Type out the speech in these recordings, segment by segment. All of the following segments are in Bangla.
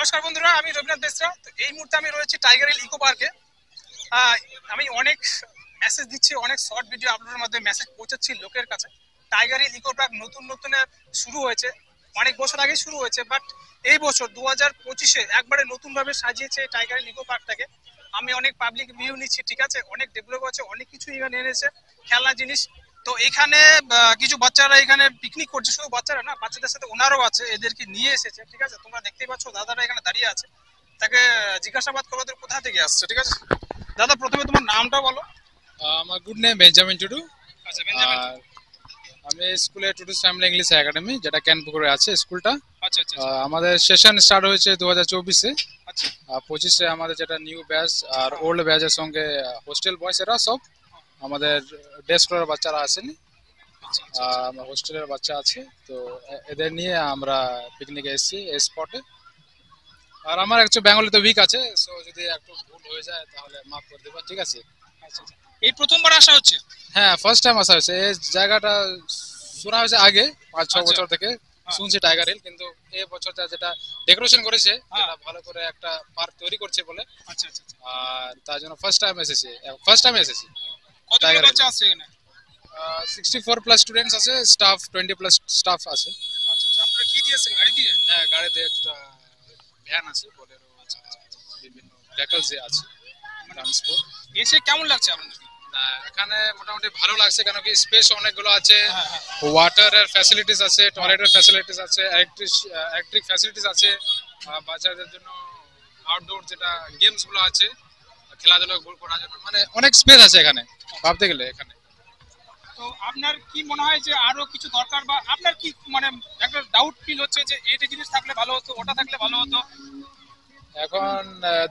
নমস্কার বন্ধুরা, আমি রবীন্দ্রনাথ বেসরা। তো এই মুহূর্তে আমি রয়েছি টাইগার হিল ইকো পার্কে। আমি অনেক মেসেজ দিচ্ছি, অনেক শর্ট ভিডিও আপলোডের মাধ্যমে মেসেজ পৌঁছাচ্ছি লোকের কাছে। টাইগার হিল ইকো পার্ক নতুন নতুন শুরু হয়েছে, অনেক বছর আগেই শুরু হয়েছে, বাট এই বছর 2025-এ একবারে নতুনভাবে সাজিয়েছে টাইগার হিল ইকো পার্কটাকে। আমি অনেক পাবলিক ভিউ নিচ্ছি, ঠিক আছে, অনেক ডেভেলপ আছে, অনেক কিছু এখানে এনেছে খেলনা জিনিস। তো এখানে কিছু বাচ্চারা এখানে পিকনিক করছে, শুধু বাচ্চারা না, বাচ্চাদের সাথে ওনারও আছে, এদেরকে নিয়ে এসেছে, ঠিক আছে। তোমরা দেখতেই পাচ্ছ দাদারা এখানে দাঁড়িয়ে আছে, তাকে জিজ্ঞাসাবাদ করো ওদের কোথা থেকে আসছে, ঠিক আছে। দাদা, প্রথমে তোমার নামটা বলো। আমার গুড নেম বেঞ্জামিন টুডু। আচ্ছা, বেঞ্জামিন টুডু। আমি স্কুলে টুডুস ফ্যামিলি ইংলিশ একাডেমি, যেটা ক্যানপুকুরে আছে স্কুলটা। আচ্ছা আচ্ছা। আমাদের সেশন স্টার্ট হয়েছে 2024-এ। আচ্ছা। 25-এ আমাদের যেটা নিউ ব্যাচ আর ওল্ড ব্যাচের সঙ্গে হোস্টেল বয়স এরা সব আমাদের ডে স্কলার বাচ্চারা আসেনি, হোস্টেলের বাচ্চা আছে। তো এদের নিয়ে আমরা পিকনিকে এসেছি এই স্পটে। আর আমার একটু বেঙ্গলিতে উইক আছে, সো যদি একটু ভুল হয়ে যায় তাহলে মাফ করে দেবেন, ঠিক আছে। আচ্ছা, এই প্রথমবার আসা হচ্ছে? হ্যাঁ, ফার্স্ট টাইম আসা হয়েছে। এই জায়গাটা শোনা হয়েছে আগে 5-6 বছর থেকে শুনছি টাইগার হিল, কিন্তু এই বছরটা যেটা ডেকোরেশন করেছে, যেটা ভালো করে একটা পার্ক তৈরি করছে বলে। আচ্ছা আচ্ছা। আর তার জন্য ফার্স্ট টাইম এসেছি। কতগুলো বাচ্চা আছে এখানে? 64+ স্টুডেন্টস আছে, স্টাফ 20+ স্টাফ আছে। আচ্ছা আচ্ছা। আপনারা কি দিয়েছেন, গাড়ি দিয়ে? হ্যাঁ, গাড়িতে একটা ভ্যান আছে, বোলেরো, বিভিন্ন ভেহিকলস আছে ট্রান্সপোর্ট। এসে কেমন লাগছে আপনাদের? এখানে মোটামুটি ভালো লাগছে, কেন কি স্পেস অনেকগুলো আছে, ওয়াটারের ফ্যাসিলিটিস আছে, টয়লেটের ফ্যাসিলিটিস আছে, ইলেকট্রিক ফ্যাসিলিটিস আছে, বাচ্চাদের জন্য আউটডোর যেটা গেমস গুলো আছে, খেলাধুলা করার জন্য, মানে অনেক স্পেস আছে এখানে ভাবতে গেলে এখানে। তো আপনার কি মনে হয় যে আরো কিছু দরকার, বা আপনার কি মানে একটা ডাউট ফিল হচ্ছে যে এটা জিনিস থাকলে ভালো হতো, ওটা থাকলে ভালো হতো? এখন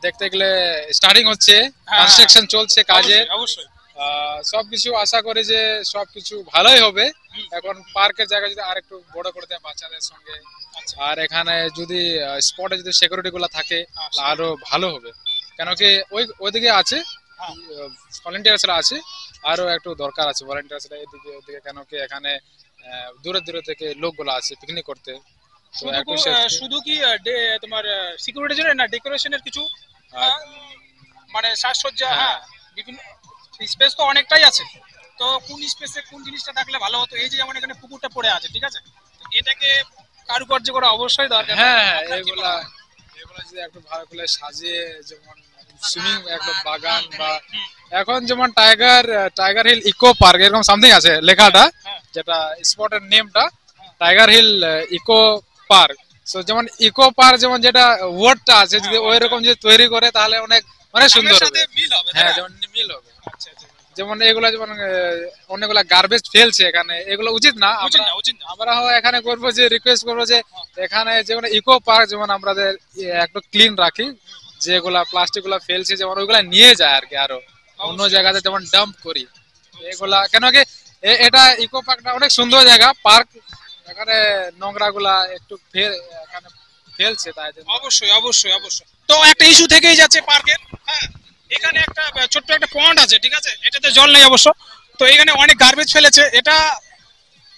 দেখতে গেলে স্টার্টিং হচ্ছে, কনস্ট্রাকশন চলছে কাজের, অবশ্যই সবকিছু আশা করি যে সবকিছু ভালোই হবে। এখন পার্কের জায়গা যদি আরেকটু বড় করে দেয় বাচ্চাদের সঙ্গে, আর এখানে যদি স্পটে যদি সিকিউরিটি গুলো থাকে আরো ভালো হবে, কেন কি ওইদিকে আছে ভলেন্টিয়ার্সরা আছে, আরো একটু দরকার আছে ভলেন্টিয়ার্সরা এদিকে ওদিকে, কেন কি এখানে দূরে দূরে থেকে লোকগুলো আছে পিকনিক করতে। শুধু কি তোমার সিকিউরিটির জন্য না, ডেকোরেশনের কিছু মানে সাজসজ্জা, হ্যাঁ, বিভিন্ন স্পেস তো অনেকটাই আছে। তো কোন স্পেসে কোন জিনিসটা থাকলে ভালো হতো? এই যে যেমন এখানে পুকুরটা পড়ে আছে, ঠিক আছে, এটাকে কারুকার্য করা অবশ্যই দরকার। হ্যাঁ, এগুলা যদি একটু ভালো করে সাজিয়ে, যেমন সুইমিং একটা বাগান, বা এখন যেমন টাইগার হিল ইকো পার্ক এরকম সামথিং আছে লেখাটা, যেটা স্পটের নেমটা tiger hill eco park. So যেমন ইকো পার্ক যেমন যেটা ওয়ার্ডটা আছে, যদি ওইরকম যদি তৈরি করে তাহলে অনেক সুন্দর হবে। হ্যাঁ, যেমন মিল হবে। যেমন এগুলা যেমন অনেকগুলা গার্বেজ ফেলছে এখানে, এগুলো উচিত না। আমরা এখানে করবো যে রিকোয়েস্ট করবো যে এখানে যেমন ইকো পার্ক যেমন আমাদের একটু ক্লিন রাখি, যেগুলা প্লাস্টিক গুলা ফেলছে যেমন ওইগুলা নিয়ে যায় আর কি, আরো অন্য জায়গাতে যেমন ডাম্প করি এগুলা, কেন কি এটা ইকো পার্কটা অনেক সুন্দর জায়গা পার্ক, এখানে নোংরা গুলা একটু এখানে ফেলছে, তাই অবশ্যই অবশ্যই অবশ্যই। তো একটা ইস্যু থেকেই যাচ্ছে পার্কের। হ্যাঁ, এখানে একটা ছোট্ট একটা পন্ড আছে, ঠিক আছে, এটাতে জল নেই অবশ্য। তো এখানে অনেক গার্বেজ ফেলেছে। এটা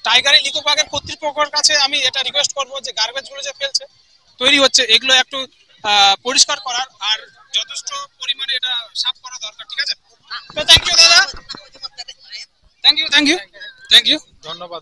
টাইগার হিল ইকো পার্কের কর্তৃপক্ষের কাছে আমি এটা রিকোয়েস্ট করবো যে গার্বেজ গুলো যে ফেলছে তৈরি হচ্ছে, এগুলো একটু পরিষ্কার করার, আর যথেষ্ট পরিমাণে এটা সাফ করা দরকার, ঠিক আছে। তো থ্যাংক ইউ দাদা, থ্যাংক ইউ। ধন্যবাদ।